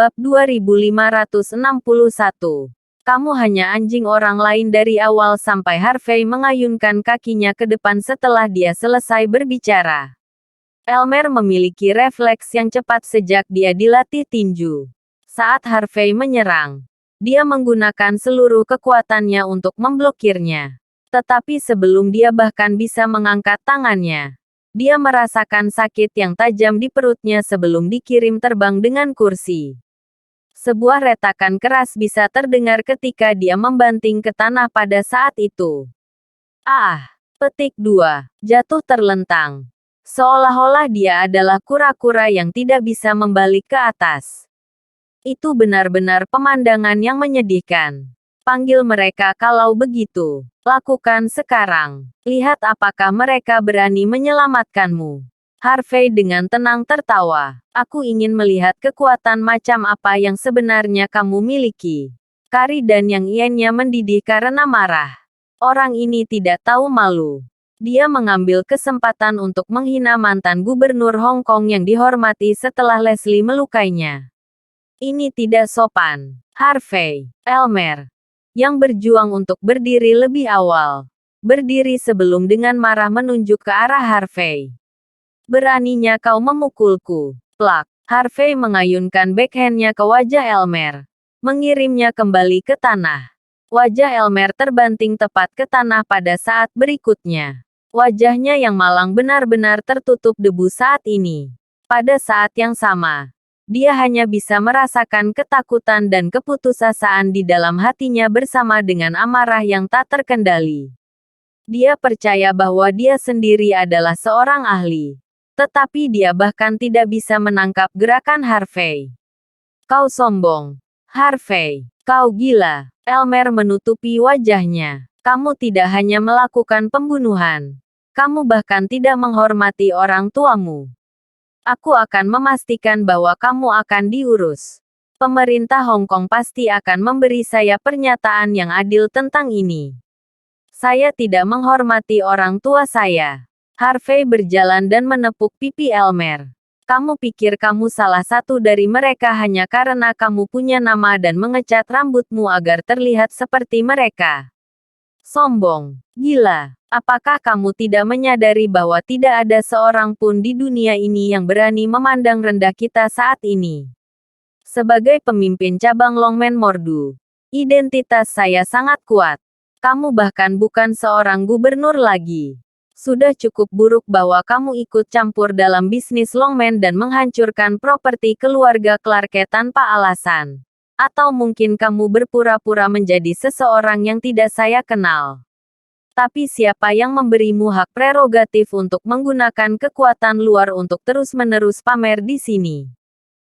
Bab 2561. Kamu hanya anjing orang lain. Dari awal sampai Harvey mengayunkan kakinya ke depan setelah dia selesai berbicara. Elmer memiliki refleks yang cepat sejak dia dilatih tinju. Saat Harvey menyerang, dia menggunakan seluruh kekuatannya untuk memblokirnya. Tetapi sebelum dia bahkan bisa mengangkat tangannya, dia merasakan sakit yang tajam di perutnya sebelum dikirim terbang dengan kursi. Sebuah retakan keras bisa terdengar ketika dia membanting ke tanah pada saat itu. Petik 2. Jatuh terlentang. Seolah-olah dia adalah kura-kura yang tidak bisa membalik ke atas. Itu benar-benar pemandangan yang menyedihkan. Panggil mereka kalau begitu. Lakukan sekarang. Lihat apakah mereka berani menyelamatkanmu. Harvey dengan tenang tertawa. Aku ingin melihat kekuatan macam apa yang sebenarnya kamu miliki. Kari dan yang iannya mendidih karena marah. Orang ini tidak tahu malu. Dia mengambil kesempatan untuk menghina mantan gubernur Hong Kong yang dihormati setelah Leslie melukainya. Ini tidak sopan. Harvey, Elmer, yang berjuang untuk berdiri lebih awal, berdiri sebelum dengan marah menunjuk ke arah Harvey. Beraninya kau memukulku. Plak. Harvey mengayunkan backhandnya ke wajah Elmer, mengirimnya kembali ke tanah. Wajah Elmer terbanting tepat ke tanah pada saat berikutnya. Wajahnya yang malang benar-benar tertutup debu saat ini. Pada saat yang sama, dia hanya bisa merasakan ketakutan dan keputusasaan di dalam hatinya bersama dengan amarah yang tak terkendali. Dia percaya bahwa dia sendiri adalah seorang ahli. Tetapi dia bahkan tidak bisa menangkap gerakan Harvey. Kau sombong. Harvey, kau gila. Elmer menutupi wajahnya. Kamu tidak hanya melakukan pembunuhan. Kamu bahkan tidak menghormati orang tuamu. Aku akan memastikan bahwa kamu akan diurus. Pemerintah Hong Kong pasti akan memberi saya pernyataan yang adil tentang ini. Saya tidak menghormati orang tua saya. Harvey berjalan dan menepuk pipi Elmer. Kamu pikir kamu salah satu dari mereka hanya karena kamu punya nama dan mengecat rambutmu agar terlihat seperti mereka. Sombong. Gila. Apakah kamu tidak menyadari bahwa tidak ada seorang pun di dunia ini yang berani memandang rendah kita saat ini? Sebagai pemimpin cabang Longmen Mordu, identitas saya sangat kuat. Kamu bahkan bukan seorang gubernur lagi. Sudah cukup buruk bahwa kamu ikut campur dalam bisnis Longmen dan menghancurkan properti keluarga Clarke tanpa alasan. Atau mungkin kamu berpura-pura menjadi seseorang yang tidak saya kenal. Tapi siapa yang memberimu hak prerogatif untuk menggunakan kekuatan luar untuk terus-menerus pamer di sini?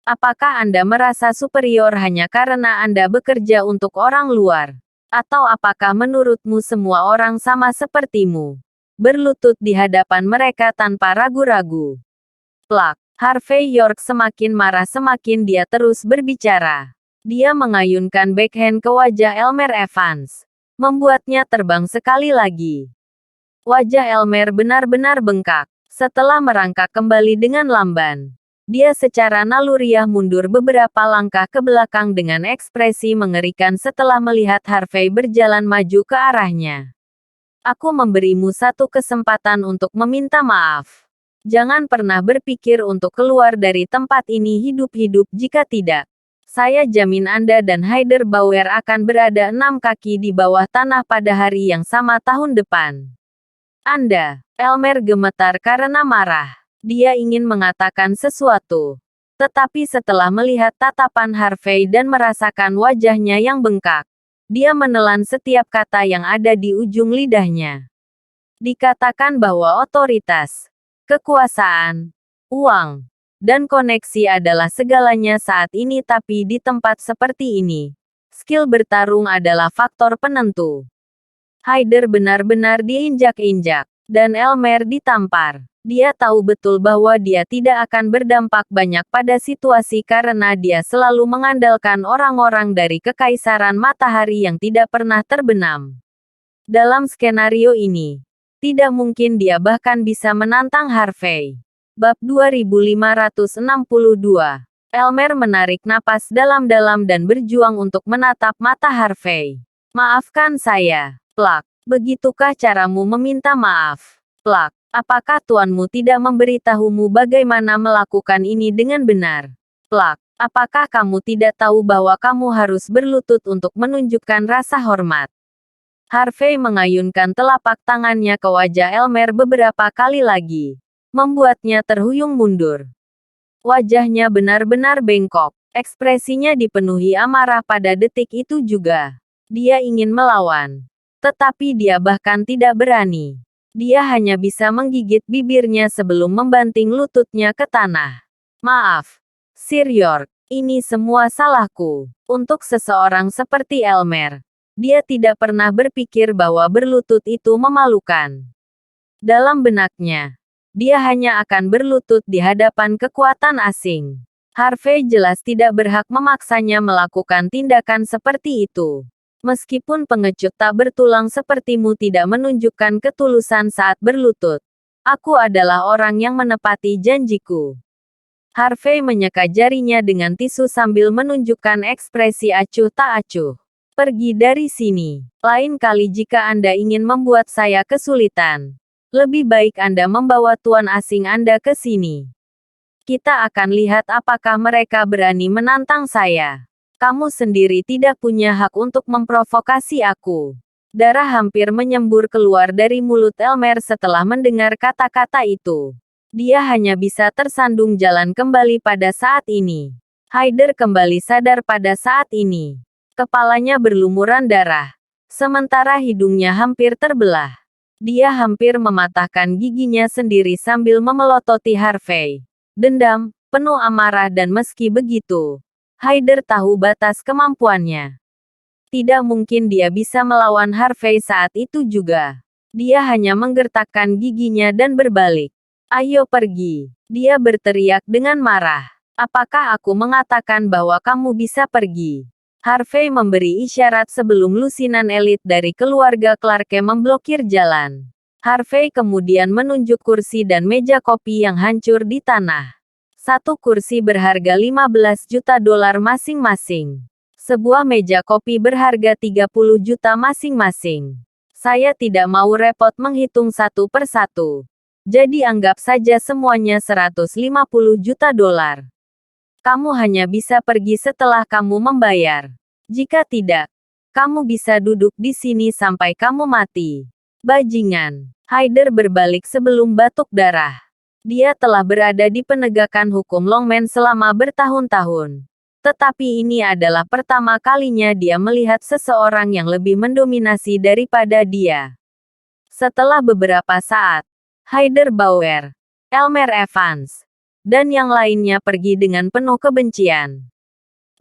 Apakah Anda merasa superior hanya karena Anda bekerja untuk orang luar? Atau apakah menurutmu semua orang sama sepertimu? Berlutut di hadapan mereka tanpa ragu-ragu. Plak. Harvey York semakin marah semakin dia terus berbicara. Dia mengayunkan backhand ke wajah Elmer Evans, membuatnya terbang sekali lagi. Wajah Elmer benar-benar bengkak. Setelah merangkak kembali dengan lamban, dia secara naluriah mundur beberapa langkah ke belakang dengan ekspresi mengerikan setelah melihat Harvey berjalan maju ke arahnya. Aku memberimu satu kesempatan untuk meminta maaf. Jangan pernah berpikir untuk keluar dari tempat ini hidup-hidup jika tidak. Saya jamin Anda dan Haider Bauer akan berada 6 kaki di bawah tanah pada hari yang sama tahun depan. Anda, Elmer gemetar karena marah. Dia ingin mengatakan sesuatu. Tetapi setelah melihat tatapan Harvey dan merasakan wajahnya yang bengkak, dia menelan setiap kata yang ada di ujung lidahnya. Dikatakan bahwa otoritas, kekuasaan, uang, dan koneksi adalah segalanya saat ini, tapi di tempat seperti ini, skill bertarung adalah faktor penentu. Haider benar-benar diinjak-injak, dan Elmer ditampar. Dia tahu betul bahwa dia tidak akan berdampak banyak pada situasi karena dia selalu mengandalkan orang-orang dari Kekaisaran Matahari yang tidak pernah terbenam. Dalam skenario ini, tidak mungkin dia bahkan bisa menantang Harvey. Bab 2562. Elmer menarik napas dalam-dalam dan berjuang untuk menatap mata Harvey. Maafkan saya. Plak. Begitukah caramu meminta maaf? Plak. Apakah tuanmu tidak memberitahumu bagaimana melakukan ini dengan benar? Plak. Apakah kamu tidak tahu bahwa kamu harus berlutut untuk menunjukkan rasa hormat? Harvey mengayunkan telapak tangannya ke wajah Elmer beberapa kali lagi, membuatnya terhuyung mundur. Wajahnya benar-benar bengkok. Ekspresinya dipenuhi amarah pada detik itu juga. Dia ingin melawan. Tetapi dia bahkan tidak berani. Dia hanya bisa menggigit bibirnya sebelum membanting lututnya ke tanah. Maaf, Sir York. Ini semua salahku. Untuk seseorang seperti Elmer, dia tidak pernah berpikir bahwa berlutut itu memalukan. Dalam benaknya, dia hanya akan berlutut di hadapan kekuatan asing. Harvey jelas tidak berhak memaksanya melakukan tindakan seperti itu. Meskipun pengecut tak bertulang sepertimu tidak menunjukkan ketulusan saat berlutut, aku adalah orang yang menepati janjiku. Harvey menyeka jarinya dengan tisu sambil menunjukkan ekspresi acuh tak acuh. Pergi dari sini. Lain kali jika Anda ingin membuat saya kesulitan, lebih baik Anda membawa tuan asing Anda ke sini. Kita akan lihat apakah mereka berani menantang saya. Kamu sendiri tidak punya hak untuk memprovokasi aku. Darah hampir menyembur keluar dari mulut Elmer setelah mendengar kata-kata itu. Dia hanya bisa tersandung jalan kembali pada saat ini. Haider kembali sadar pada saat ini. Kepalanya berlumuran darah. Sementara hidungnya hampir terbelah. Dia hampir mematahkan giginya sendiri sambil memelototi Harvey. Dendam, penuh amarah dan meski begitu, Haider tahu batas kemampuannya. Tidak mungkin dia bisa melawan Harvey saat itu juga. Dia hanya menggertakkan giginya dan berbalik. Ayo pergi. Dia berteriak dengan marah. Apakah aku mengatakan bahwa kamu bisa pergi? Harvey memberi isyarat sebelum lusinan elit dari keluarga Clarke memblokir jalan. Harvey kemudian menunjuk kursi dan meja kopi yang hancur di tanah. Satu kursi berharga 15 juta dolar masing-masing. Sebuah meja kopi berharga 30 juta masing-masing. Saya tidak mau repot menghitung satu persatu. Jadi anggap saja semuanya 150 juta dolar. Kamu hanya bisa pergi setelah kamu membayar. Jika tidak, kamu bisa duduk di sini sampai kamu mati. Bajingan. Haider berbalik sebelum batuk darah. Dia telah berada di penegakan hukum Longman selama bertahun-tahun. Tetapi ini adalah pertama kalinya dia melihat seseorang yang lebih mendominasi daripada dia. Setelah beberapa saat, Haider Bauer, Elmer Evans, dan yang lainnya pergi dengan penuh kebencian.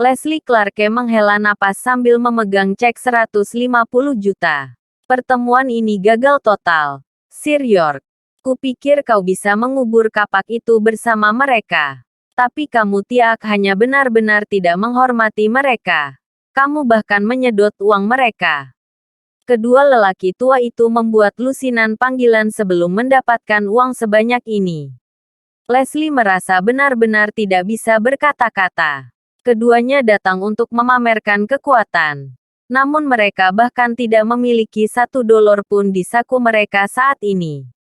Leslie Clarke menghela napas sambil memegang cek 150 juta. Pertemuan ini gagal total. Sir York, kupikir kau bisa mengubur kapak itu bersama mereka. Tapi kamu tiak hanya benar-benar tidak menghormati mereka. Kamu bahkan menyedot uang mereka. Kedua lelaki tua itu membuat lusinan panggilan sebelum mendapatkan uang sebanyak ini. Leslie merasa benar-benar tidak bisa berkata-kata. Keduanya datang untuk memamerkan kekuatan. Namun mereka bahkan tidak memiliki $1 pun di saku mereka saat ini.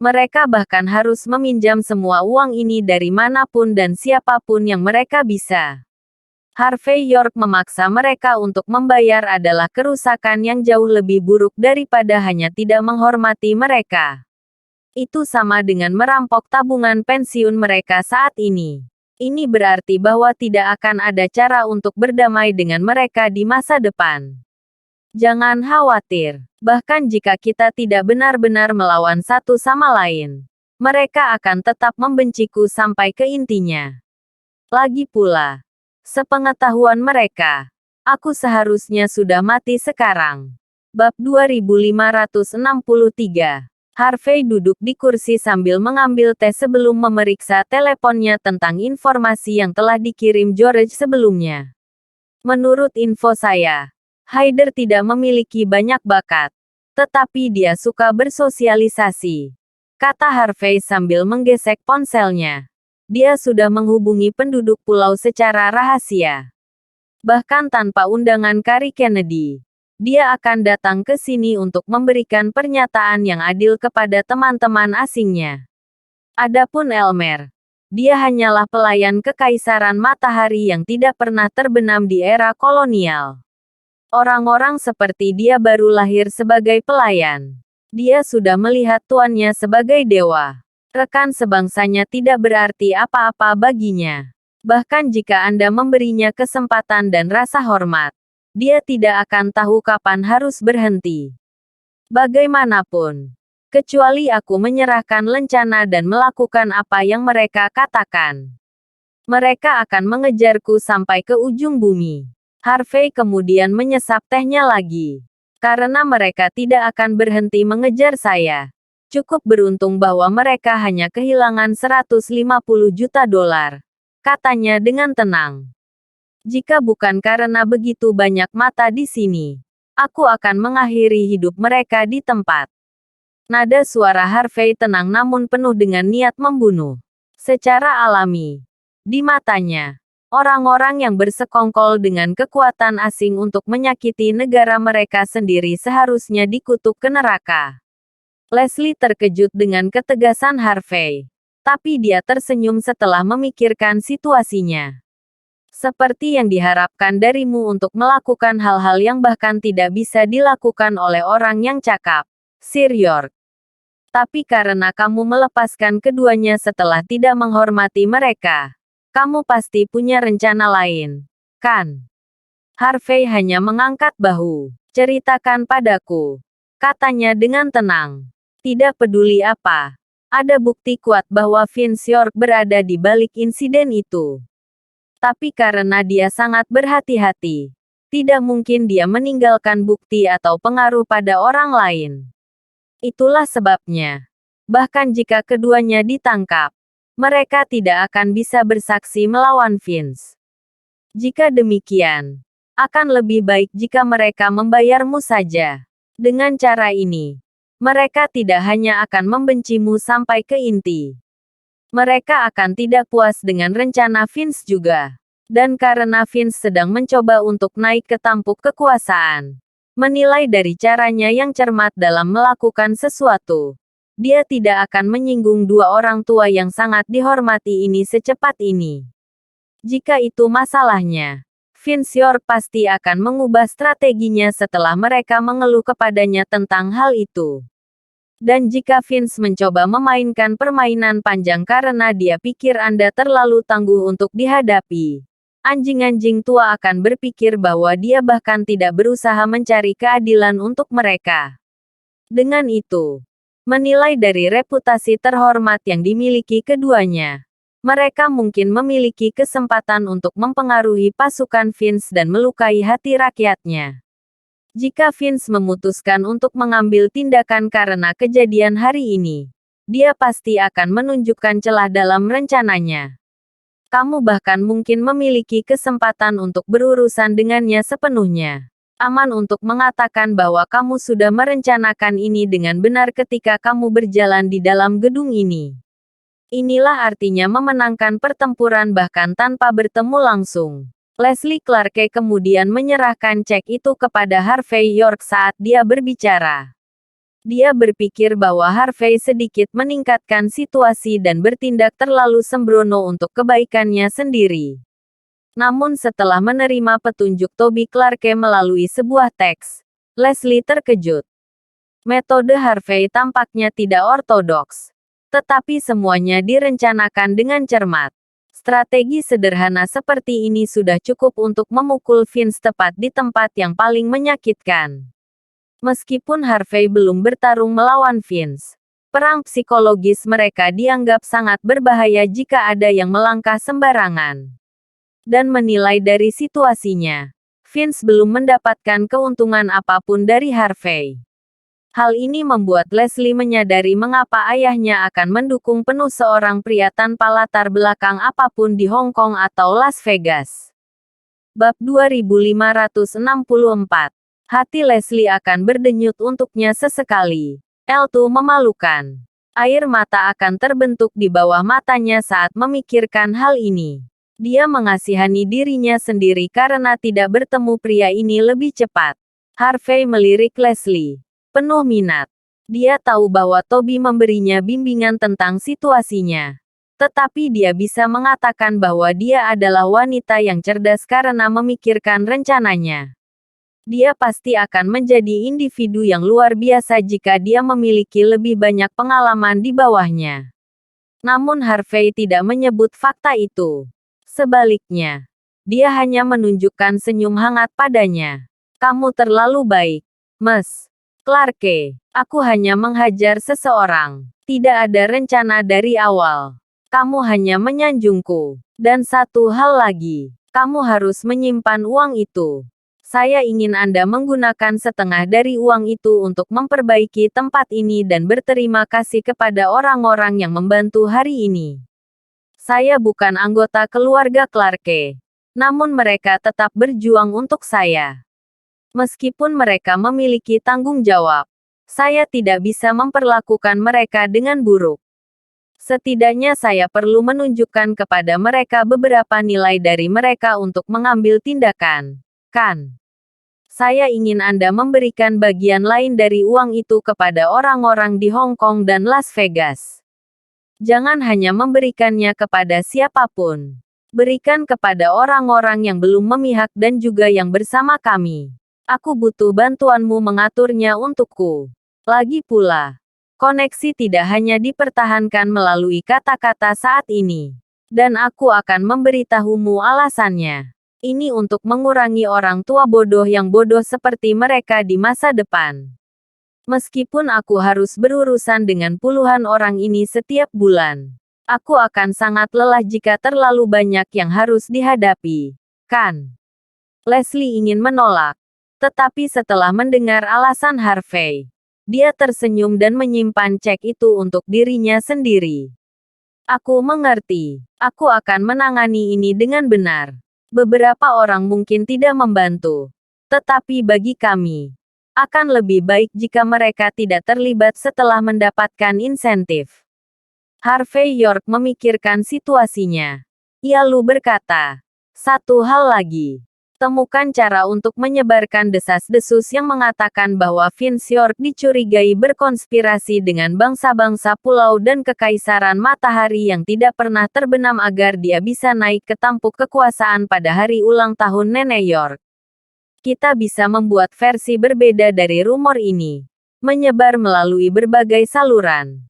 Mereka bahkan harus meminjam semua uang ini dari manapun dan siapapun yang mereka bisa. Harvey York memaksa mereka untuk membayar adalah kerusakan yang jauh lebih buruk daripada hanya tidak menghormati mereka. Itu sama dengan merampok tabungan pensiun mereka saat ini. Ini berarti bahwa tidak akan ada cara untuk berdamai dengan mereka di masa depan. Jangan khawatir, bahkan jika kita tidak benar-benar melawan satu sama lain, mereka akan tetap membenciku sampai ke intinya. Lagi pula, sepengetahuan mereka, aku seharusnya sudah mati sekarang. Bab 2563. Harvey duduk di kursi sambil mengambil teh sebelum memeriksa teleponnya tentang informasi yang telah dikirim George sebelumnya. Menurut info saya, Haider tidak memiliki banyak bakat, tetapi dia suka bersosialisasi, kata Harvey sambil menggesek ponselnya. Dia sudah menghubungi penduduk pulau secara rahasia. Bahkan tanpa undangan Kari Kennedy. Dia akan datang ke sini untuk memberikan pernyataan yang adil kepada teman-teman asingnya. Adapun Elmer, dia hanyalah pelayan kekaisaran matahari yang tidak pernah terbenam di era kolonial. Orang-orang seperti dia baru lahir sebagai pelayan. Dia sudah melihat tuannya sebagai dewa. Rekan sebangsanya tidak berarti apa-apa baginya. Bahkan jika Anda memberinya kesempatan dan rasa hormat, dia tidak akan tahu kapan harus berhenti. Bagaimanapun, kecuali aku menyerahkan lencana dan melakukan apa yang mereka katakan, mereka akan mengejarku sampai ke ujung bumi. Harvey kemudian menyesap tehnya lagi. Karena mereka tidak akan berhenti mengejar saya. Cukup beruntung bahwa mereka hanya kehilangan 150 juta dolar, katanya dengan tenang. Jika bukan karena begitu banyak mata di sini, aku akan mengakhiri hidup mereka di tempat. Nada suara Harvey tenang namun penuh dengan niat membunuh. Secara alami, di matanya, orang-orang yang bersekongkol dengan kekuatan asing untuk menyakiti negara mereka sendiri seharusnya dikutuk ke neraka. Leslie terkejut dengan ketegasan Harvey. Tapi dia tersenyum setelah memikirkan situasinya. Seperti yang diharapkan darimu untuk melakukan hal-hal yang bahkan tidak bisa dilakukan oleh orang yang cakap, Sir York. Tapi karena kamu melepaskan keduanya setelah tidak menghormati mereka, kamu pasti punya rencana lain, kan? Harvey hanya mengangkat bahu. Ceritakan padaku, katanya dengan tenang. Tidak peduli apa, ada bukti kuat bahwa Vince York berada di balik insiden itu. Tapi karena dia sangat berhati-hati, tidak mungkin dia meninggalkan bukti atau pengaruh pada orang lain. Itulah sebabnya, bahkan jika keduanya ditangkap, mereka tidak akan bisa bersaksi melawan Vince. Jika demikian, akan lebih baik jika mereka membayarmu saja. Dengan cara ini, mereka tidak hanya akan membencimu sampai ke inti. Mereka akan tidak puas dengan rencana Vince juga. Dan karena Vince sedang mencoba untuk naik ke tampuk kekuasaan, menilai dari caranya yang cermat dalam melakukan sesuatu, dia tidak akan menyinggung dua orang tua yang sangat dihormati ini secepat ini. Jika itu masalahnya, Vince York pasti akan mengubah strateginya setelah mereka mengeluh kepadanya tentang hal itu. Dan jika Vince mencoba memainkan permainan panjang karena dia pikir Anda terlalu tangguh untuk dihadapi, anjing-anjing tua akan berpikir bahwa dia bahkan tidak berusaha mencari keadilan untuk mereka. Dengan itu, menilai dari reputasi terhormat yang dimiliki keduanya, mereka mungkin memiliki kesempatan untuk mempengaruhi pasukan Vince dan melukai hati rakyatnya. Jika Vince memutuskan untuk mengambil tindakan karena kejadian hari ini, dia pasti akan menunjukkan celah dalam rencananya. Kamu bahkan mungkin memiliki kesempatan untuk berurusan dengannya sepenuhnya. Aman untuk mengatakan bahwa kamu sudah merencanakan ini dengan benar ketika kamu berjalan di dalam gedung ini. Inilah artinya memenangkan pertempuran bahkan tanpa bertemu langsung. Leslie Clarke kemudian menyerahkan cek itu kepada Harvey York saat dia berbicara. Dia berpikir bahwa Harvey sedikit meningkatkan situasi dan bertindak terlalu sembrono untuk kebaikannya sendiri. Namun setelah menerima petunjuk Toby Clarke melalui sebuah teks, Leslie terkejut. Metode Harvey tampaknya tidak ortodoks. Tetapi semuanya direncanakan dengan cermat. Strategi sederhana seperti ini sudah cukup untuk memukul Vince tepat di tempat yang paling menyakitkan. Meskipun Harvey belum bertarung melawan Vince, perang psikologis mereka dianggap sangat berbahaya jika ada yang melangkah sembarangan. Dan menilai dari situasinya, Vince belum mendapatkan keuntungan apapun dari Harvey. Hal ini membuat Leslie menyadari mengapa ayahnya akan mendukung penuh seorang pria tanpa latar belakang apapun di Hong Kong atau Las Vegas. Bab 2564. Hati Leslie akan berdenyut untuknya sesekali. L2 memalukan. Air mata akan terbentuk di bawah matanya saat memikirkan hal ini. Dia mengasihani dirinya sendiri karena tidak bertemu pria ini lebih cepat. Harvey melirik Leslie. Penuh minat. Dia tahu bahwa Toby memberinya bimbingan tentang situasinya. Tetapi dia bisa mengatakan bahwa dia adalah wanita yang cerdas karena memikirkan rencananya. Dia pasti akan menjadi individu yang luar biasa jika dia memiliki lebih banyak pengalaman di bawahnya. Namun Harvey tidak menyebut fakta itu. Sebaliknya, dia hanya menunjukkan senyum hangat padanya. Kamu terlalu baik, Miss Clarke. Aku hanya menghajar seseorang. Tidak ada rencana dari awal. Kamu hanya menyanjungku. Dan satu hal lagi, kamu harus menyimpan uang itu. Saya ingin Anda menggunakan setengah dari uang itu untuk memperbaiki tempat ini dan berterima kasih kepada orang-orang yang membantu hari ini. Saya bukan anggota keluarga Clarke. Namun mereka tetap berjuang untuk saya. Meskipun mereka memiliki tanggung jawab, saya tidak bisa memperlakukan mereka dengan buruk. Setidaknya saya perlu menunjukkan kepada mereka beberapa nilai dari mereka untuk mengambil tindakan. Kan? Saya ingin Anda memberikan bagian lain dari uang itu kepada orang-orang di Hong Kong dan Las Vegas. Jangan hanya memberikannya kepada siapapun. Berikan kepada orang-orang yang belum memihak dan juga yang bersama kami. Aku butuh bantuanmu mengaturnya untukku. Lagi pula, koneksi tidak hanya dipertahankan melalui kata-kata saat ini. Dan aku akan memberitahumu alasannya. Ini untuk mengurangi orang tua bodoh yang bodoh seperti mereka di masa depan. Meskipun aku harus berurusan dengan puluhan orang ini setiap bulan, aku akan sangat lelah jika terlalu banyak yang harus dihadapi. Kan? Leslie ingin menolak. Tetapi setelah mendengar alasan Harvey, dia tersenyum dan menyimpan cek itu untuk dirinya sendiri. Aku mengerti. Aku akan menangani ini dengan benar. Beberapa orang mungkin tidak membantu. Tetapi bagi kami, akan lebih baik jika mereka tidak terlibat setelah mendapatkan insentif. Harvey York memikirkan situasinya. Ia lalu berkata, satu hal lagi. Temukan cara untuk menyebarkan desas-desus yang mengatakan bahwa Vince York dicurigai berkonspirasi dengan bangsa-bangsa pulau dan kekaisaran matahari yang tidak pernah terbenam agar dia bisa naik ke tampuk kekuasaan pada hari ulang tahun Nenek York. Kita bisa membuat versi berbeda dari rumor ini. Menyebar melalui berbagai saluran.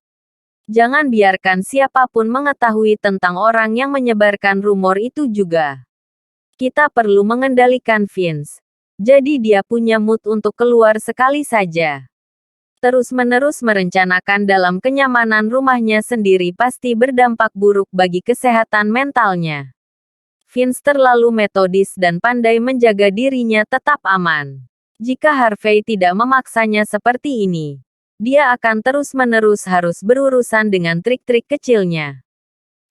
Jangan biarkan siapapun mengetahui tentang orang yang menyebarkan rumor itu juga. Kita perlu mengendalikan Vince. Jadi dia punya mood untuk keluar sekali saja. Terus-menerus merencanakan dalam kenyamanan rumahnya sendiri pasti berdampak buruk bagi kesehatan mentalnya. Vince terlalu metodis dan pandai menjaga dirinya tetap aman. Jika Harvey tidak memaksanya seperti ini, dia akan terus-menerus harus berurusan dengan trik-trik kecilnya.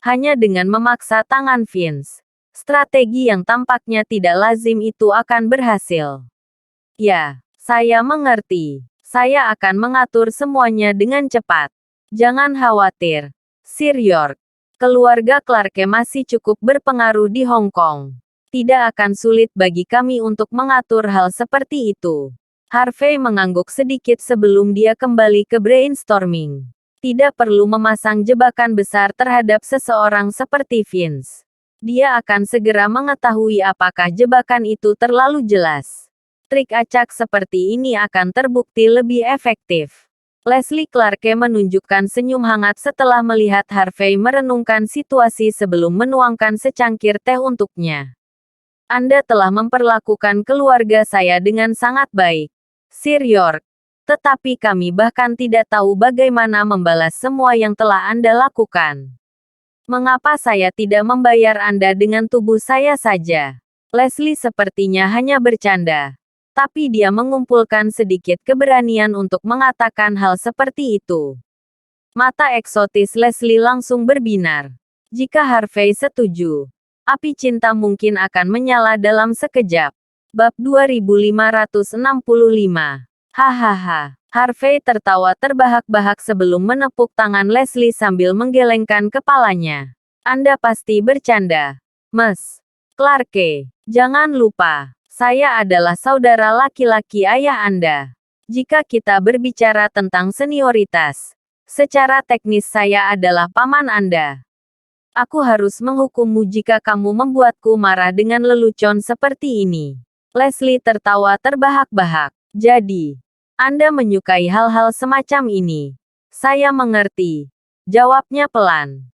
Hanya dengan memaksa tangan Vince, strategi yang tampaknya tidak lazim itu akan berhasil. Ya, saya mengerti. Saya akan mengatur semuanya dengan cepat. Jangan khawatir, Sir York. Keluarga Clarke masih cukup berpengaruh di Hong Kong. Tidak akan sulit bagi kami untuk mengatur hal seperti itu. Harvey mengangguk sedikit sebelum dia kembali ke brainstorming. Tidak perlu memasang jebakan besar terhadap seseorang seperti Vince. Dia akan segera mengetahui apakah jebakan itu terlalu jelas. Trik acak seperti ini akan terbukti lebih efektif. Leslie Clarke menunjukkan senyum hangat setelah melihat Harvey merenungkan situasi sebelum menuangkan secangkir teh untuknya. Anda telah memperlakukan keluarga saya dengan sangat baik, Sir York. Tetapi kami bahkan tidak tahu bagaimana membalas semua yang telah Anda lakukan. Mengapa saya tidak membayar Anda dengan tubuh saya saja? Leslie sepertinya hanya bercanda. Tapi dia mengumpulkan sedikit keberanian untuk mengatakan hal seperti itu. Mata eksotis Leslie langsung berbinar. Jika Harvey setuju, api cinta mungkin akan menyala dalam sekejap. Bab 2565. Hahaha. Harvey tertawa terbahak-bahak sebelum menepuk tangan Leslie sambil menggelengkan kepalanya. Anda pasti bercanda, Mas Clarke. Jangan lupa, saya adalah saudara laki-laki ayah Anda. Jika kita berbicara tentang senioritas, secara teknis saya adalah paman Anda. Aku harus menghukummu jika kamu membuatku marah dengan lelucon seperti ini. Leslie tertawa terbahak-bahak. Jadi, Anda menyukai hal-hal semacam ini. Saya mengerti. Jawabnya pelan.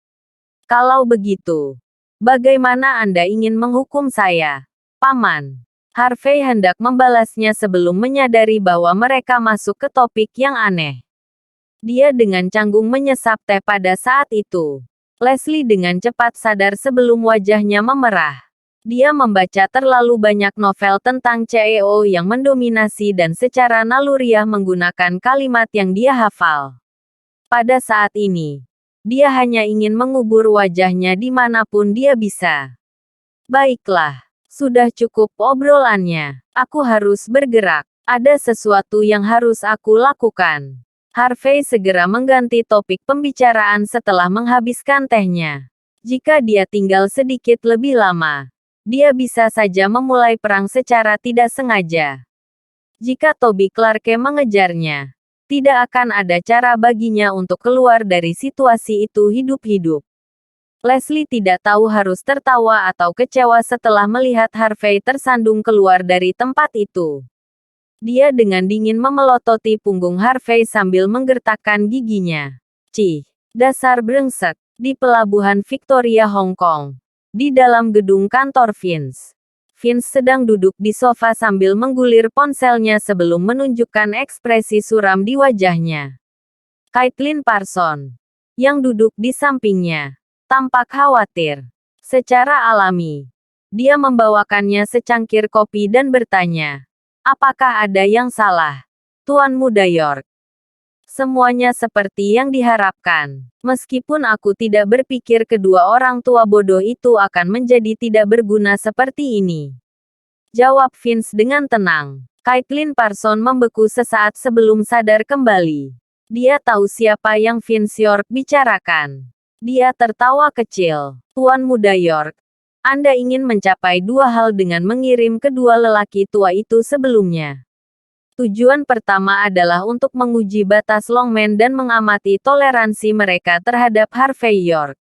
Kalau begitu, bagaimana Anda ingin menghukum saya, Paman? Harvey hendak membalasnya sebelum menyadari bahwa mereka masuk ke topik yang aneh. Dia dengan canggung menyesap teh pada saat itu. Leslie dengan cepat sadar sebelum wajahnya memerah. Dia membaca terlalu banyak novel tentang CEO yang mendominasi dan secara naluriah menggunakan kalimat yang dia hafal. Pada saat ini, dia hanya ingin mengubur wajahnya dimanapun dia bisa. Baiklah, sudah cukup obrolannya. Aku harus bergerak. Ada sesuatu yang harus aku lakukan. Harvey segera mengganti topik pembicaraan setelah menghabiskan tehnya. Jika dia tinggal sedikit lebih lama, dia bisa saja memulai perang secara tidak sengaja. Jika Toby Clarke mengejarnya, tidak akan ada cara baginya untuk keluar dari situasi itu hidup-hidup. Leslie tidak tahu harus tertawa atau kecewa setelah melihat Harvey tersandung keluar dari tempat itu. Dia dengan dingin memelototi punggung Harvey sambil menggertakkan giginya. Cih, dasar brengsek. Di pelabuhan Victoria, Hong Kong. Di dalam gedung kantor Vince. Vince sedang duduk di sofa sambil menggulir ponselnya sebelum menunjukkan ekspresi suram di wajahnya. Caitlin Parson, yang duduk di sampingnya, tampak khawatir. Secara alami, dia membawakannya secangkir kopi dan bertanya, "Apakah ada yang salah, Tuan Muda York?" Semuanya seperti yang diharapkan. Meskipun aku tidak berpikir kedua orang tua bodoh itu akan menjadi tidak berguna seperti ini. Jawab Vince dengan tenang. Caitlin Parson membeku sesaat sebelum sadar kembali. Dia tahu siapa yang Vince York bicarakan. Dia tertawa kecil. Tuan Muda York, Anda ingin mencapai dua hal dengan mengirim kedua lelaki tua itu sebelumnya. Tujuan pertama adalah untuk menguji batas Longman dan mengamati toleransi mereka terhadap Harvey York.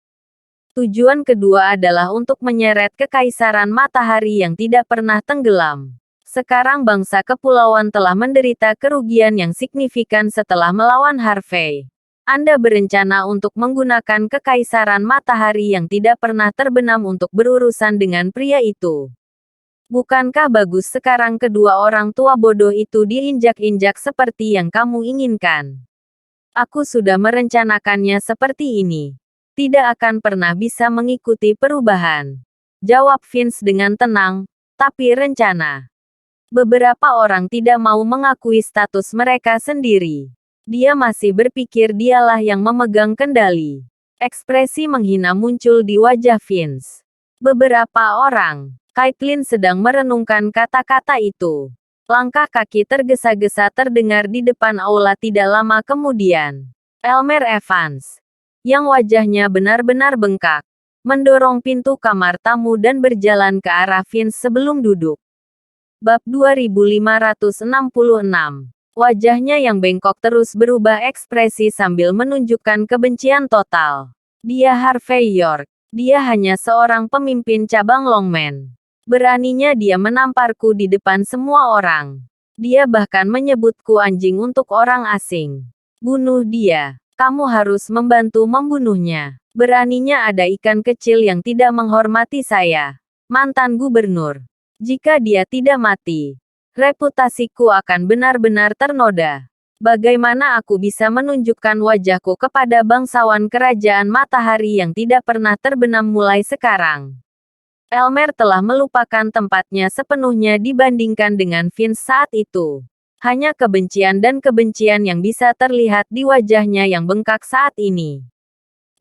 Tujuan kedua adalah untuk menyeret kekaisaran matahari yang tidak pernah tenggelam. Sekarang bangsa kepulauan telah menderita kerugian yang signifikan setelah melawan Harvey. Anda berencana untuk menggunakan kekaisaran matahari yang tidak pernah terbenam untuk berurusan dengan pria itu. Bukankah bagus sekarang kedua orang tua bodoh itu diinjak-injak seperti yang kamu inginkan? Aku sudah merencanakannya seperti ini. Tidak akan pernah bisa mengikuti perubahan. Jawab Vince dengan tenang, tapi rencana. Beberapa orang tidak mau mengakui status mereka sendiri. Dia masih berpikir dialah yang memegang kendali. Ekspresi menghina muncul di wajah Vince. Beberapa orang. Caitlin sedang merenungkan kata-kata itu. Langkah kaki tergesa-gesa terdengar di depan aula tidak lama kemudian. Elmer Evans, yang wajahnya benar-benar bengkak, mendorong pintu kamar tamu dan berjalan ke arah Vince sebelum duduk. Bab 2566. Wajahnya yang bengkok terus berubah ekspresi sambil menunjukkan kebencian total. Dia Harvey York. Dia hanya seorang pemimpin cabang Longman. Beraninya dia menamparku di depan semua orang. Dia bahkan menyebutku anjing untuk orang asing. Bunuh dia. Kamu harus membantu membunuhnya. Beraninya ada ikan kecil yang tidak menghormati saya. Mantan gubernur. Jika dia tidak mati, reputasiku akan benar-benar ternoda. Bagaimana aku bisa menunjukkan wajahku kepada bangsawan kerajaan matahari yang tidak pernah terbenam mulai sekarang? Elmer telah melupakan tempatnya sepenuhnya dibandingkan dengan Vince saat itu. Hanya kebencian dan kebencian yang bisa terlihat di wajahnya yang bengkak saat ini.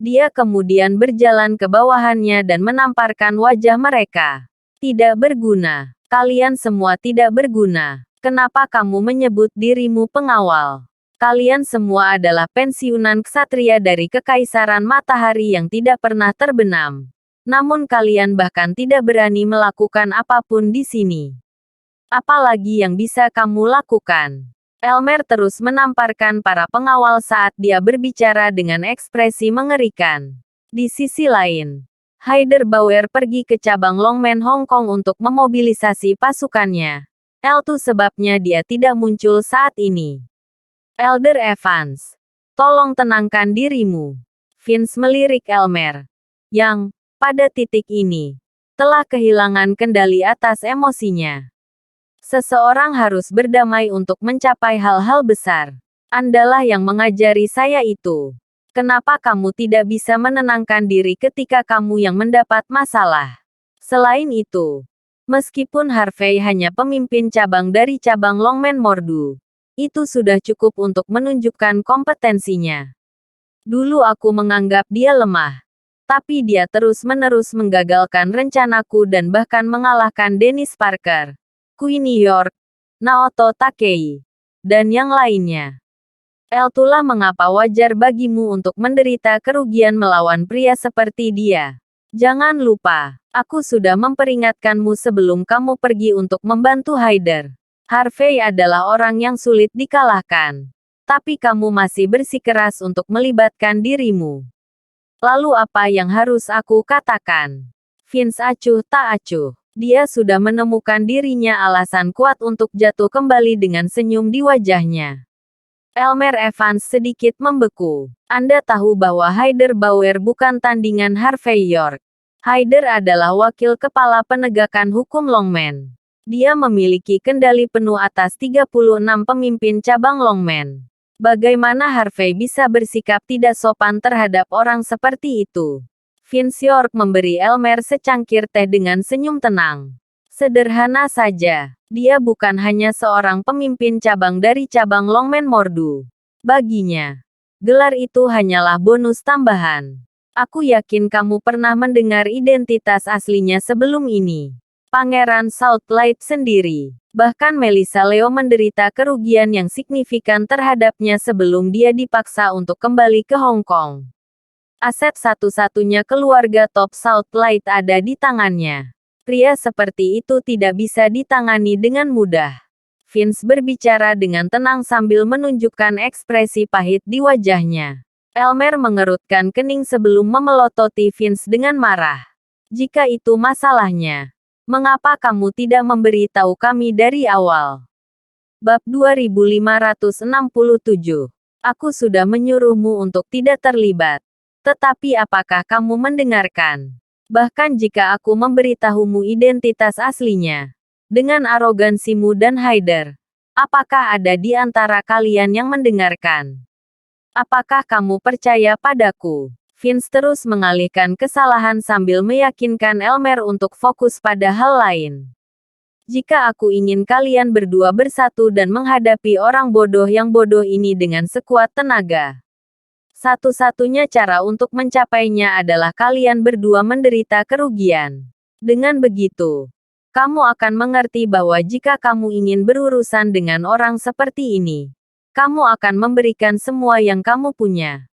Dia kemudian berjalan ke bawahannya dan menamparkan wajah mereka. Tidak berguna. Kalian semua tidak berguna. Kenapa kamu menyebut dirimu pengawal? Kalian semua adalah pensiunan ksatria dari Kekaisaran Matahari yang tidak pernah terbenam. Namun kalian bahkan tidak berani melakukan apapun di sini. Apalagi yang bisa kamu lakukan? Elmer terus menamparkan para pengawal saat dia berbicara dengan ekspresi mengerikan. Di sisi lain, Haider Bauer pergi ke cabang Longmen Hong Kong untuk memobilisasi pasukannya. Itu sebabnya dia tidak muncul saat ini. Elder Evans, tolong tenangkan dirimu. Vince melirik Elmer, yang, pada titik ini, telah kehilangan kendali atas emosinya. Seseorang harus berdamai untuk mencapai hal-hal besar. Andalah yang mengajari saya itu. Kenapa kamu tidak bisa menenangkan diri ketika kamu yang mendapat masalah? Selain itu, meskipun Harvey hanya pemimpin cabang dari cabang Longmen Mordu, itu sudah cukup untuk menunjukkan kompetensinya. Dulu aku menganggap dia lemah. Tapi dia terus-menerus menggagalkan rencanaku dan bahkan mengalahkan Dennis Parker, Queenie York, Naoto Takei, dan yang lainnya. Itulah mengapa wajar bagimu untuk menderita kerugian melawan pria seperti dia. Jangan lupa, aku sudah memperingatkanmu sebelum kamu pergi untuk membantu Haider. Harvey adalah orang yang sulit dikalahkan. Tapi kamu masih bersikeras untuk melibatkan dirimu. Lalu apa yang harus aku katakan? Vince acuh tak acuh. Dia sudah menemukan dirinya alasan kuat untuk jatuh kembali dengan senyum di wajahnya. Elmer Evans sedikit membeku. Anda tahu bahwa Haider Bauer bukan tandingan Harvey York. Haider adalah wakil kepala penegakan hukum Longmen. Dia memiliki kendali penuh atas 36 pemimpin cabang Longmen. Bagaimana Harvey bisa bersikap tidak sopan terhadap orang seperti itu? Vince York memberi Elmer secangkir teh dengan senyum tenang. Sederhana saja, dia bukan hanya seorang pemimpin cabang dari cabang Longmen Mordu. Baginya, gelar itu hanyalah bonus tambahan. Aku yakin kamu pernah mendengar identitas aslinya sebelum ini. Pangeran Southlight sendiri. Bahkan Melissa Leo menderita kerugian yang signifikan terhadapnya sebelum dia dipaksa untuk kembali ke Hong Kong. Aset satu-satunya keluarga top Southlight ada di tangannya. Pria seperti itu tidak bisa ditangani dengan mudah. Vince berbicara dengan tenang sambil menunjukkan ekspresi pahit di wajahnya. Elmer mengerutkan kening sebelum memelototi Vince dengan marah. Jika itu masalahnya, mengapa kamu tidak memberitahu kami dari awal? Bab 2567. Aku sudah menyuruhmu untuk tidak terlibat. Tetapi apakah kamu mendengarkan? Bahkan jika aku memberitahumu identitas aslinya. Dengan arogansimu dan Haider. Apakah ada di antara kalian yang mendengarkan? Apakah kamu percaya padaku? Vince terus mengalihkan kesalahan sambil meyakinkan Elmer untuk fokus pada hal lain. Jika aku ingin kalian berdua bersatu dan menghadapi orang bodoh yang bodoh ini dengan sekuat tenaga. Satu-satunya cara untuk mencapainya adalah kalian berdua menderita kerugian. Dengan begitu, kamu akan mengerti bahwa jika kamu ingin berurusan dengan orang seperti ini, kamu akan memberikan semua yang kamu punya.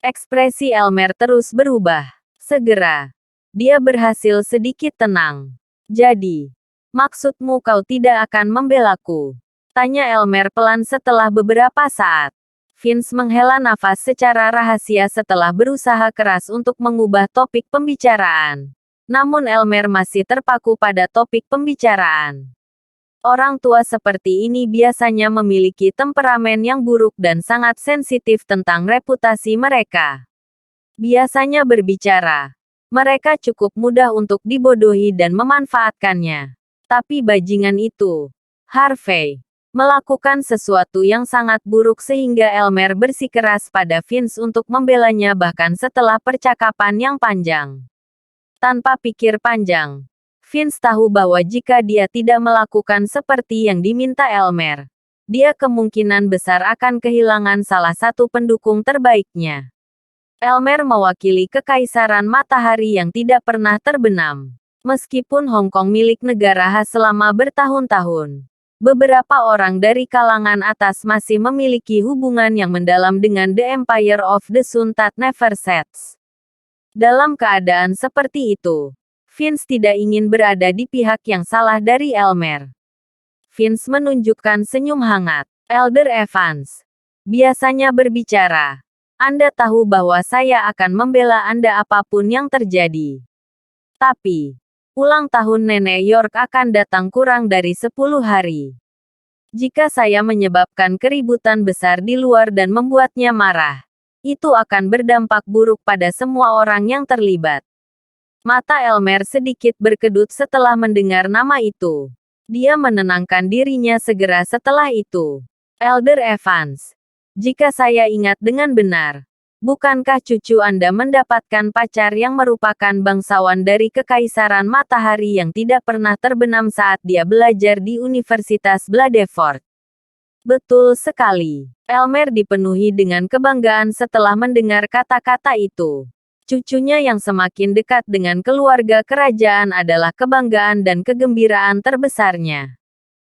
Ekspresi Elmer terus berubah. Segera, dia berhasil sedikit tenang. Jadi, maksudmu kau tidak akan membelaku? Tanya Elmer pelan setelah beberapa saat. Vince menghela nafas secara rahasia setelah berusaha keras untuk mengubah topik pembicaraan. Namun Elmer masih terpaku pada topik pembicaraan. Orang tua seperti ini biasanya memiliki temperamen yang buruk dan sangat sensitif tentang reputasi mereka. Biasanya berbicara, mereka cukup mudah untuk dibodohi dan memanfaatkannya. Tapi bajingan itu, Harvey, melakukan sesuatu yang sangat buruk sehingga Elmer bersikeras pada Vince untuk membelanya bahkan setelah percakapan yang panjang. Tanpa pikir panjang, Vince tahu bahwa jika dia tidak melakukan seperti yang diminta Elmer, dia kemungkinan besar akan kehilangan salah satu pendukung terbaiknya. Elmer mewakili Kekaisaran Matahari yang tidak pernah terbenam. Meskipun Hong Kong milik negara khas selama bertahun-tahun, beberapa orang dari kalangan atas masih memiliki hubungan yang mendalam dengan The Empire of the Sun That Never Sets. Dalam keadaan seperti itu, Vince tidak ingin berada di pihak yang salah dari Elmer. Vince menunjukkan senyum hangat. Elder Evans biasanya berbicara. Anda tahu bahwa saya akan membela Anda apapun yang terjadi. Tapi, ulang tahun Nenek York akan datang kurang dari 10 hari. Jika saya menyebabkan keributan besar di luar dan membuatnya marah, itu akan berdampak buruk pada semua orang yang terlibat. Mata Elmer sedikit berkedut setelah mendengar nama itu. Dia menenangkan dirinya segera setelah itu. Elder Evans, jika saya ingat dengan benar, bukankah cucu Anda mendapatkan pacar yang merupakan bangsawan dari Kekaisaran Matahari yang tidak pernah terbenam saat dia belajar di Universitas Bladeford? Betul sekali. Elmer dipenuhi dengan kebanggaan setelah mendengar kata-kata itu. Cucunya yang semakin dekat dengan keluarga kerajaan adalah kebanggaan dan kegembiraan terbesarnya.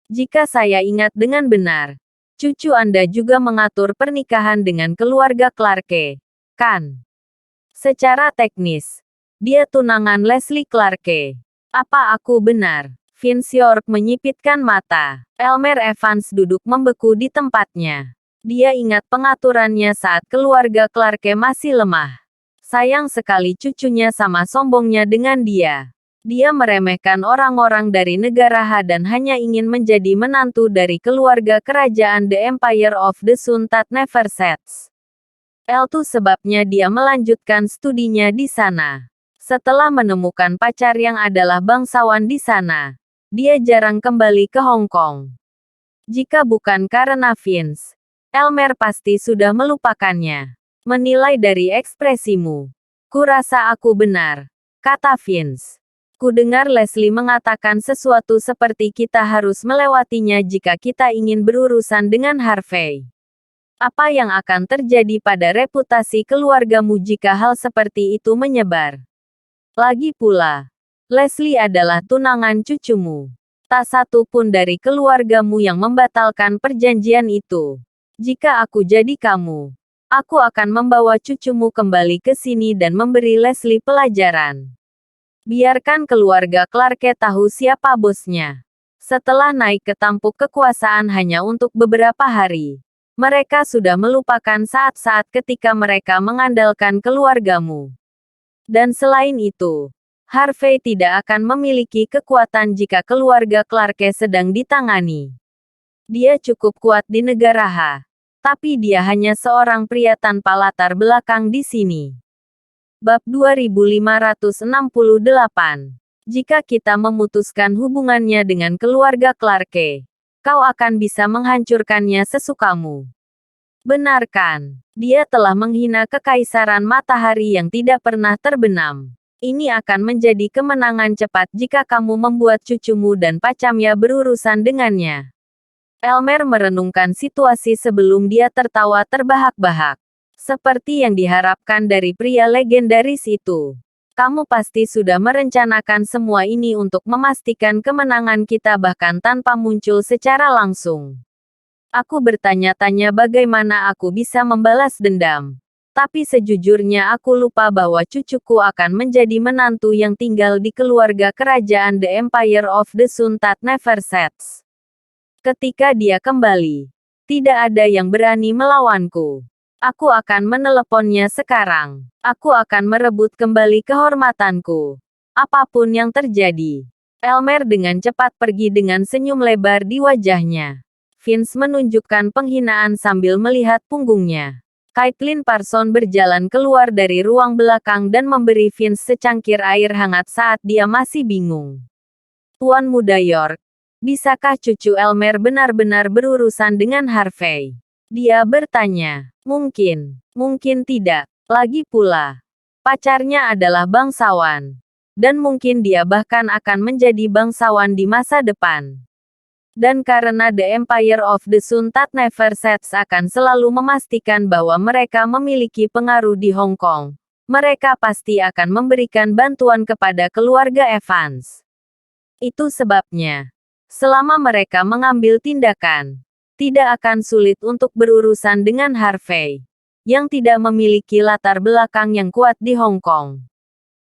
Jika saya ingat dengan benar, cucu Anda juga mengatur pernikahan dengan keluarga Clarke, kan? Secara teknis, dia tunangan Leslie Clarke. Apa aku benar? Vince York menyipitkan mata. Elmer Evans duduk membeku di tempatnya. Dia ingat pengaturannya saat keluarga Clarke masih lemah. Sayang sekali cucunya sama sombongnya dengan dia. Dia meremehkan orang-orang dari negara Ha dan hanya ingin menjadi menantu dari keluarga kerajaan The Empire of the Sun That Never Sets. Itu sebabnya dia melanjutkan studinya di sana. Setelah menemukan pacar yang adalah bangsawan di sana, dia jarang kembali ke Hong Kong. Jika bukan karena Vince, Elmer pasti sudah melupakannya. Menilai dari ekspresimu, kurasa aku benar, kata Vince. Kudengar Leslie mengatakan sesuatu seperti kita harus melewatinya jika kita ingin berurusan dengan Harvey. Apa yang akan terjadi pada reputasi keluargamu jika hal seperti itu menyebar? Lagi pula, Leslie adalah tunangan cucumu. Tak satu pun dari keluargamu yang membatalkan perjanjian itu. Jika aku jadi kamu, aku akan membawa cucumu kembali ke sini dan memberi Leslie pelajaran. Biarkan keluarga Clarke tahu siapa bosnya. Setelah naik ke tampuk kekuasaan hanya untuk beberapa hari, mereka sudah melupakan saat-saat ketika mereka mengandalkan keluargamu. Dan selain itu, Harvey tidak akan memiliki kekuatan jika keluarga Clarke sedang ditangani. Dia cukup kuat di negara Ha, tapi dia hanya seorang pria tanpa latar belakang di sini. Bab 2568. Jika kita memutuskan hubungannya dengan keluarga Clarke, kau akan bisa menghancurkannya sesukamu. Benar kan? Dia telah menghina Kekaisaran Matahari yang tidak pernah terbenam. Ini akan menjadi kemenangan cepat jika kamu membuat cucumu dan pacamnya berurusan dengannya. Elmer merenungkan situasi sebelum dia tertawa terbahak-bahak. Seperti yang diharapkan dari pria legendaris itu. Kamu pasti sudah merencanakan semua ini untuk memastikan kemenangan kita bahkan tanpa muncul secara langsung. Aku bertanya-tanya bagaimana aku bisa membalas dendam. Tapi sejujurnya aku lupa bahwa cucuku akan menjadi menantu yang tinggal di keluarga kerajaan The Empire of the Sun That Never Sets. Ketika dia kembali, tidak ada yang berani melawanku. Aku akan meneleponnya sekarang. Aku akan merebut kembali kehormatanku. Apapun yang terjadi. Elmer dengan cepat pergi dengan senyum lebar di wajahnya. Vince menunjukkan penghinaan sambil melihat punggungnya. Caitlin Parson berjalan keluar dari ruang belakang dan memberi Vince secangkir air hangat saat dia masih bingung. Tuan Muda York, bisakah cucu Elmer benar-benar berurusan dengan Harvey? Dia bertanya. Mungkin tidak. Lagi pula, pacarnya adalah bangsawan. Dan mungkin dia bahkan akan menjadi bangsawan di masa depan. Dan karena The Empire of the Sun That Never Sets akan selalu memastikan bahwa mereka memiliki pengaruh di Hong Kong, mereka pasti akan memberikan bantuan kepada keluarga Evans. Itu sebabnya, Selama mereka mengambil tindakan, tidak akan sulit untuk berurusan dengan Harvey, yang tidak memiliki latar belakang yang kuat di Hong Kong.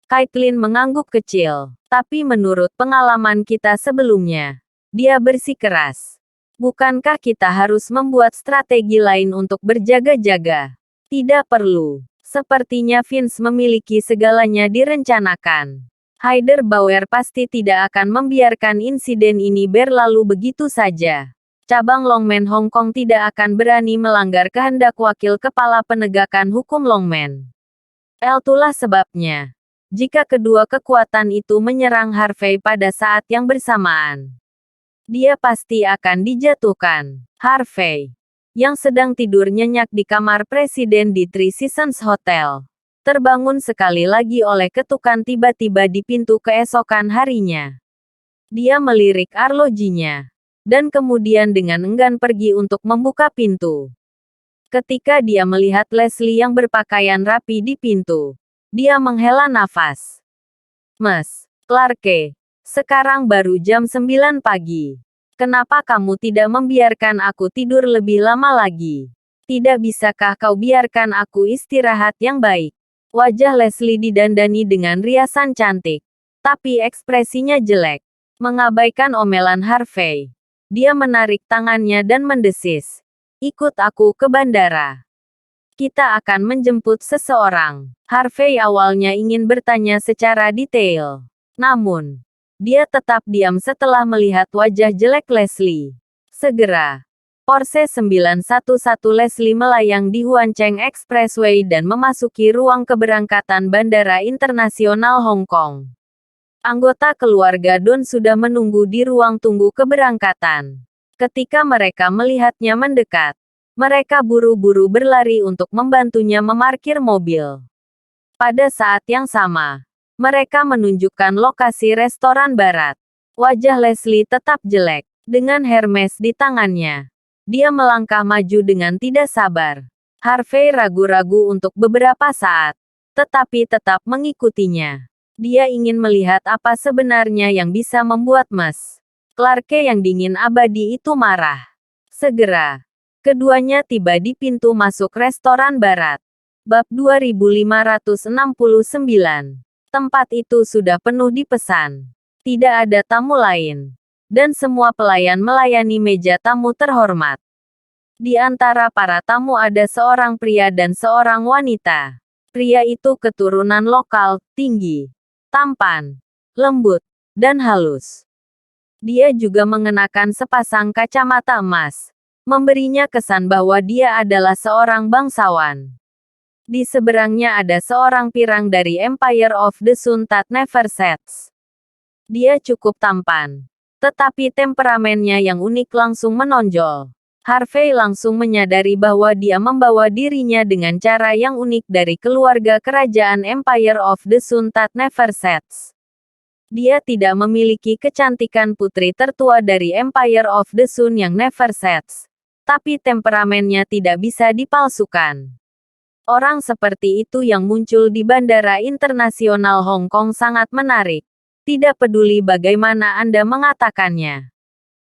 Caitlin mengangguk kecil. Tapi menurut pengalaman kita sebelumnya, dia bersikeras. Bukankah kita harus membuat strategi lain untuk berjaga-jaga? Tidak perlu. Sepertinya Vince memiliki segalanya direncanakan. Hyder Bauer pasti tidak akan membiarkan insiden ini berlalu begitu saja. Cabang Longmen Hong Kong tidak akan berani melanggar kehendak wakil kepala penegakan hukum Longmen. Itulah sebabnya, jika kedua kekuatan itu menyerang Harvey pada saat yang bersamaan, dia pasti akan dijatuhkan. Harvey, yang sedang tidur nyenyak di kamar presiden di Three Seasons Hotel, terbangun sekali lagi oleh ketukan tiba-tiba di pintu keesokan harinya. Dia melirik arlojinya, dan kemudian dengan enggan pergi untuk membuka pintu. Ketika dia melihat Leslie yang berpakaian rapi di pintu, dia menghela nafas. "Mas Clarke, sekarang baru jam 9 pagi. Kenapa kamu tidak membiarkan aku tidur lebih lama lagi? Tidak bisakah kau biarkan aku istirahat yang baik?" Wajah Leslie didandani dengan riasan cantik, tapi ekspresinya jelek. Mengabaikan omelan Harvey, dia menarik tangannya dan mendesis, "Ikut aku ke bandara. Kita akan menjemput seseorang." Harvey awalnya ingin bertanya secara detail, namun dia tetap diam setelah melihat wajah jelek Leslie. Segera, Porsche 911 Leslie melayang di Huancheng Expressway dan memasuki ruang keberangkatan Bandara Internasional Hong Kong. Anggota keluarga Don sudah menunggu di ruang tunggu keberangkatan. Ketika mereka melihatnya mendekat, mereka buru-buru berlari untuk membantunya memarkir mobil. Pada saat yang sama, mereka menunjukkan lokasi restoran barat. Wajah Leslie tetap jelek, dengan Hermes di tangannya. Dia melangkah maju dengan tidak sabar. Harvey ragu-ragu untuk beberapa saat, tetapi tetap mengikutinya. Dia ingin melihat apa sebenarnya yang bisa membuat Mas Clarke yang dingin abadi itu marah. Segera, keduanya tiba di pintu masuk restoran barat. Bab 2569. Tempat itu sudah penuh dipesan. Tidak ada tamu lain. Dan semua pelayan melayani meja tamu terhormat. Di antara para tamu ada seorang pria dan seorang wanita. Pria itu keturunan lokal, tinggi, tampan, lembut, dan halus. Dia juga mengenakan sepasang kacamata emas, memberinya kesan bahwa dia adalah seorang bangsawan. Di seberangnya ada seorang pirang dari Empire of the Sun That Never Sets. Dia cukup tampan, tetapi temperamennya yang unik langsung menonjol. Harvey langsung menyadari bahwa dia membawa dirinya dengan cara yang unik dari keluarga kerajaan Empire of the Sun That Never Sets. Dia tidak memiliki kecantikan putri tertua dari Empire of the Sun yang never sets, tapi temperamennya tidak bisa dipalsukan. Orang seperti itu yang muncul di Bandara Internasional Hong Kong sangat menarik. Tidak peduli bagaimana Anda mengatakannya.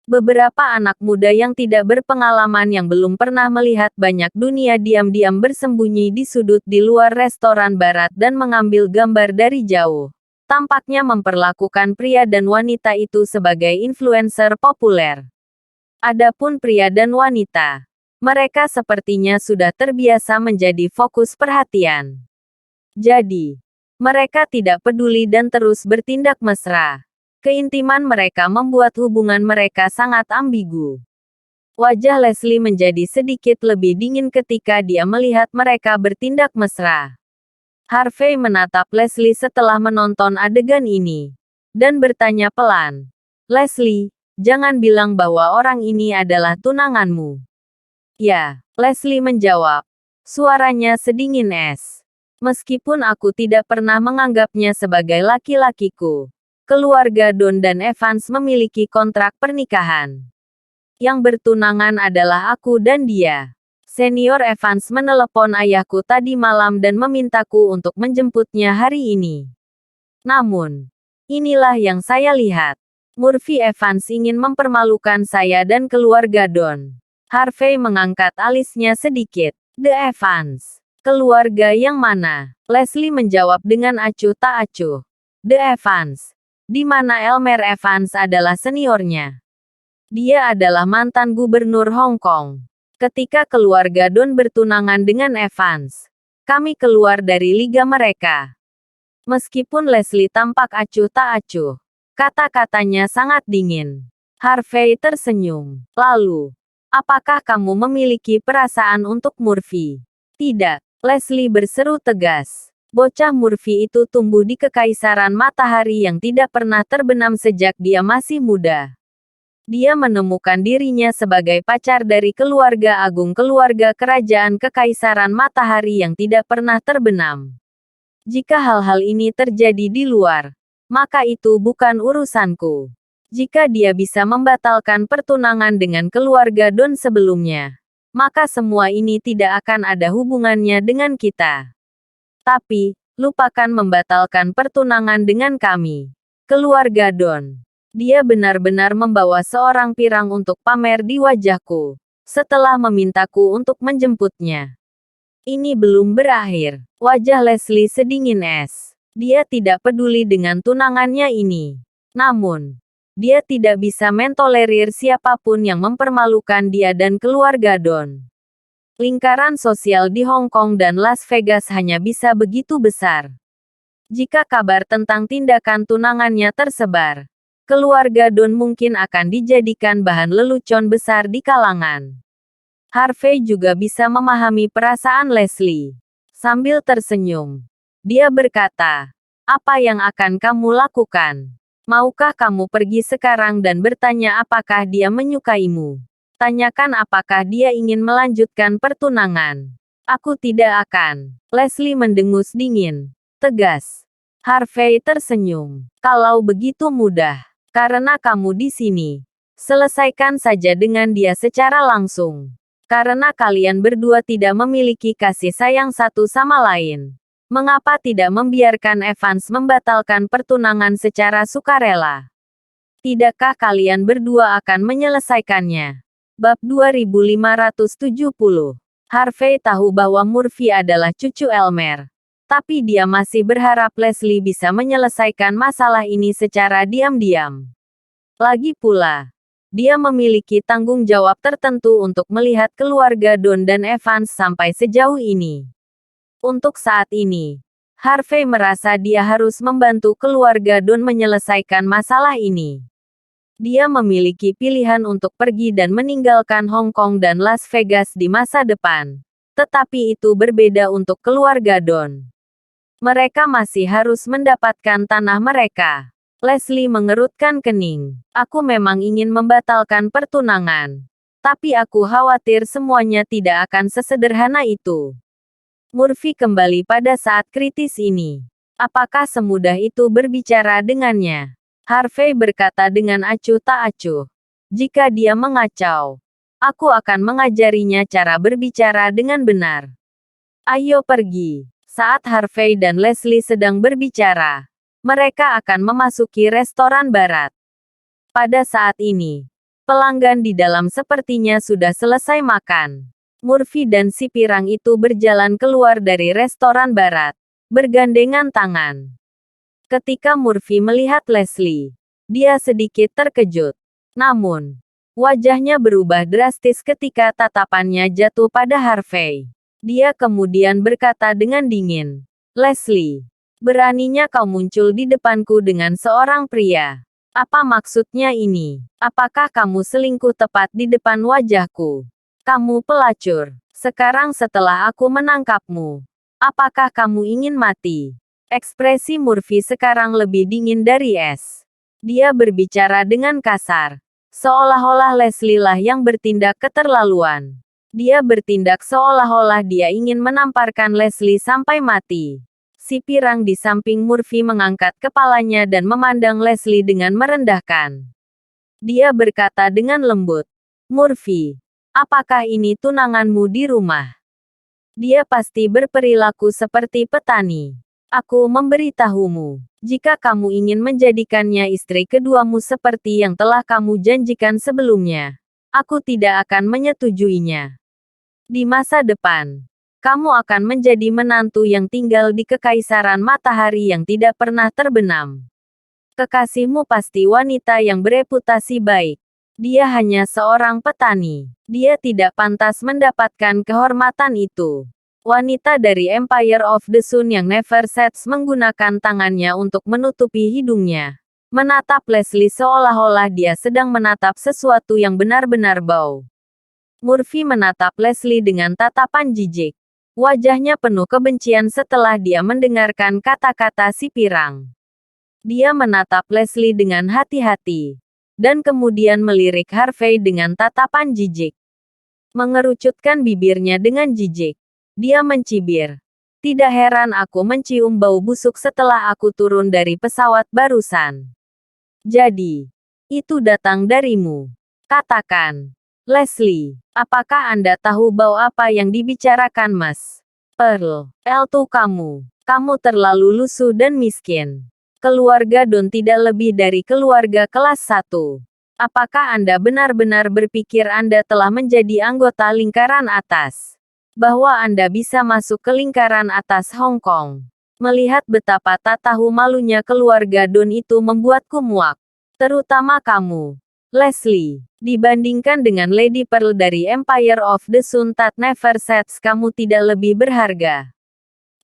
Beberapa anak muda yang tidak berpengalaman yang belum pernah melihat banyak dunia diam-diam bersembunyi di sudut di luar restoran barat dan mengambil gambar dari jauh. Tampaknya memperlakukan pria dan wanita itu sebagai influencer populer. Adapun pria dan wanita, mereka sepertinya sudah terbiasa menjadi fokus perhatian. Jadi, mereka tidak peduli dan terus bertindak mesra. Keintiman mereka membuat hubungan mereka sangat ambigu. Wajah Leslie menjadi sedikit lebih dingin ketika dia melihat mereka bertindak mesra. Harvey menatap Leslie setelah menonton adegan ini, dan bertanya pelan, "Leslie, jangan bilang bahwa orang ini adalah tunanganmu." "Ya," Leslie menjawab, suaranya sedingin es. "Meskipun aku tidak pernah menganggapnya sebagai laki-lakiku, keluarga Don dan Evans memiliki kontrak pernikahan. Yang bertunangan adalah aku dan dia." Senior Evans menelepon ayahku tadi malam dan memintaku untuk menjemputnya hari ini. Namun, inilah yang saya lihat. Murphy Evans ingin mempermalukan saya dan keluarga Don. Harvey mengangkat alisnya sedikit. The Evans. Keluarga yang mana? Leslie menjawab dengan acuh tak acuh. The Evans. Di mana Elmer Evans adalah seniornya. Dia adalah mantan gubernur Hong Kong. Ketika keluarga Don bertunangan dengan Evans, kami keluar dari liga mereka. Meskipun Leslie tampak acuh tak acuh, kata-katanya sangat dingin. Harvey tersenyum. Lalu, apakah kamu memiliki perasaan untuk Murphy? Tidak, Leslie berseru tegas. Bocah Murphy itu tumbuh di kekaisaran matahari yang tidak pernah terbenam sejak dia masih muda. Dia menemukan dirinya sebagai pacar dari keluarga agung keluarga kerajaan kekaisaran matahari yang tidak pernah terbenam. Jika hal-hal ini terjadi di luar, maka itu bukan urusanku. Jika dia bisa membatalkan pertunangan dengan keluarga Don sebelumnya, maka semua ini tidak akan ada hubungannya dengan kita. Tapi, lupakan membatalkan pertunangan dengan kami. Keluarga Don. Dia benar-benar membawa seorang pirang untuk pamer di wajahku, setelah memintaku untuk menjemputnya. Ini belum berakhir. Wajah Leslie sedingin es. Dia tidak peduli dengan tunangannya ini. Namun, dia tidak bisa mentolerir siapapun yang mempermalukan dia dan keluarga Don. Lingkaran sosial di Hong Kong dan Las Vegas hanya bisa begitu besar. Jika kabar tentang tindakan tunangannya tersebar, keluarga Don mungkin akan dijadikan bahan lelucon besar di kalangan. Harvey juga bisa memahami perasaan Leslie. Sambil tersenyum, dia berkata, "Apa yang akan kamu lakukan? Maukah kamu pergi sekarang dan bertanya apakah dia menyukaimu? Tanyakan apakah dia ingin melanjutkan pertunangan." "Aku tidak akan." Leslie mendengus dingin, tegas. Harvey tersenyum. "Kalau begitu mudah, karena kamu di sini, selesaikan saja dengan dia secara langsung. Karena kalian berdua tidak memiliki kasih sayang satu sama lain. Mengapa tidak membiarkan Evans membatalkan pertunangan secara sukarela? Tidakkah kalian berdua akan menyelesaikannya?" Bab 2570. Harvey tahu bahwa Murphy adalah cucu Elmer. Tapi dia masih berharap Leslie bisa menyelesaikan masalah ini secara diam-diam. Lagi pula, dia memiliki tanggung jawab tertentu untuk melihat keluarga Don dan Evans sampai sejauh ini. Untuk saat ini, Harvey merasa dia harus membantu keluarga Don menyelesaikan masalah ini. Dia memiliki pilihan untuk pergi dan meninggalkan Hong Kong dan Las Vegas di masa depan. Tetapi itu berbeda untuk keluarga Don. Mereka masih harus mendapatkan tanah mereka. Leslie mengerutkan kening. "Aku memang ingin membatalkan pertunangan. Tapi aku khawatir semuanya tidak akan sesederhana itu." Murphy kembali pada saat kritis ini. "Apakah semudah itu berbicara dengannya?" Harvey berkata dengan acuh tak acuh. "Jika dia mengacau, aku akan mengajarinya cara berbicara dengan benar. Ayo pergi." Saat Harvey dan Leslie sedang berbicara, mereka akan memasuki restoran barat. Pada saat ini, pelanggan di dalam sepertinya sudah selesai makan. Murphy dan si pirang itu berjalan keluar dari restoran barat, bergandengan tangan. Ketika Murphy melihat Leslie, dia sedikit terkejut. Namun, wajahnya berubah drastis ketika tatapannya jatuh pada Harvey. Dia kemudian berkata dengan dingin, "Leslie, beraninya kau muncul di depanku dengan seorang pria. Apa maksudnya ini? Apakah kamu selingkuh tepat di depan wajahku? Kamu pelacur. Sekarang setelah aku menangkapmu, apakah kamu ingin mati?" Ekspresi Murphy sekarang lebih dingin dari es. Dia berbicara dengan kasar, seolah-olah Leslie lah yang bertindak keterlaluan. Dia bertindak seolah-olah dia ingin menamparkan Leslie sampai mati. Si pirang di samping Murphy mengangkat kepalanya dan memandang Leslie dengan merendahkan. Dia berkata dengan lembut, "Murphy, apakah ini tunanganmu di rumah?" Dia pasti berperilaku seperti petani. Aku memberitahumu, jika kamu ingin menjadikannya istri keduamu seperti yang telah kamu janjikan sebelumnya, aku tidak akan menyetujuinya. Di masa depan, kamu akan menjadi menantu yang tinggal di kekaisaran matahari yang tidak pernah terbenam. Kekasihmu pasti wanita yang bereputasi baik. Dia hanya seorang petani. Dia tidak pantas mendapatkan kehormatan itu. Wanita dari Empire of the Sun yang never sets menggunakan tangannya untuk menutupi hidungnya. Menatap Leslie seolah-olah dia sedang menatap sesuatu yang benar-benar bau. Murphy menatap Leslie dengan tatapan jijik. Wajahnya penuh kebencian setelah dia mendengarkan kata-kata si pirang. Dia menatap Leslie dengan hati-hati. Dan kemudian melirik Harvey dengan tatapan jijik. Mengerucutkan bibirnya dengan jijik. Dia mencibir. Tidak heran aku mencium bau busuk setelah aku turun dari pesawat barusan. Jadi, itu datang darimu. Katakan. Leslie, apakah Anda tahu bau apa yang dibicarakan Mas Pearl? L2 kamu. Kamu terlalu lusuh dan miskin. Keluarga Don tidak lebih dari keluarga kelas 1. Apakah Anda benar-benar berpikir Anda telah menjadi anggota lingkaran atas? Bahwa Anda bisa masuk ke lingkaran atas Hong Kong? Melihat betapa tak tahu malunya keluarga Don itu membuatku muak. Terutama kamu, Leslie. Dibandingkan dengan Lady Pearl dari Empire of the Sun that never sets, kamu tidak lebih berharga.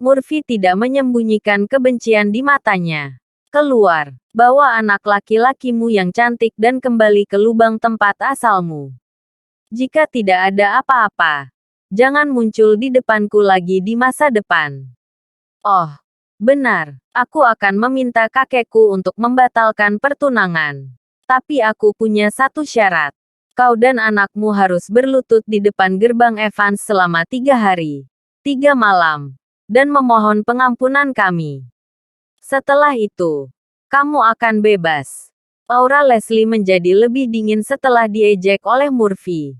Murphy tidak menyembunyikan kebencian di matanya. Keluar, bawa anak laki-lakimu yang cantik dan kembali ke lubang tempat asalmu. Jika tidak ada apa-apa, jangan muncul di depanku lagi di masa depan. Oh, benar, aku akan meminta kakekku untuk membatalkan pertunangan. Tapi aku punya satu syarat. Kau dan anakmu harus berlutut di depan gerbang Evans selama 3 hari, 3 malam, dan memohon pengampunan kami. Setelah itu, kamu akan bebas. Aura Leslie menjadi lebih dingin setelah diejek oleh Murphy.